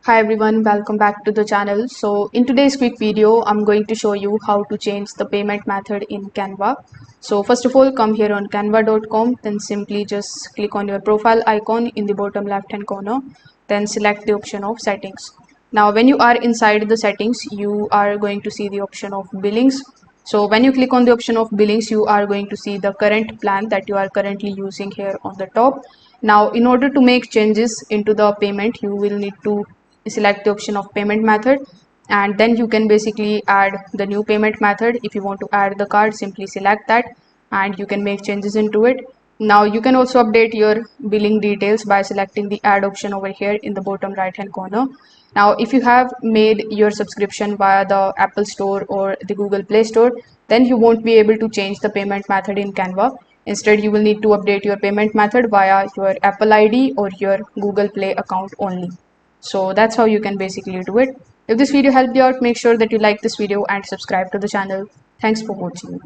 Hi everyone, welcome back to the channel. So in today's quick video, I'm going to show you how to change the payment method in Canva. So first of all, come here on canva.com, then simply just click on your profile icon in the bottom left hand corner, then select the option of settings. Now when you are inside the settings, you are going to see the option of billings. So when you click on the option of billings, you are going to see the current plan that you are currently using here on the top. Now in order to make changes into the payment, you will need to select the option of payment method, and then you can basically add the new payment method. If you want to add the card, simply select that and you can make changes into it. Now you can also update your billing details by selecting the add option over here in the bottom right hand corner. Now if you have made your subscription via the Apple Store or the Google Play Store, then you won't be able to change the payment method in Canva. Instead, you will need to update your payment method via your Apple ID or your Google Play account only. So that's how you can basically do it. If this video helped you out, make sure that you like this video and subscribe to the channel. Thanks for watching.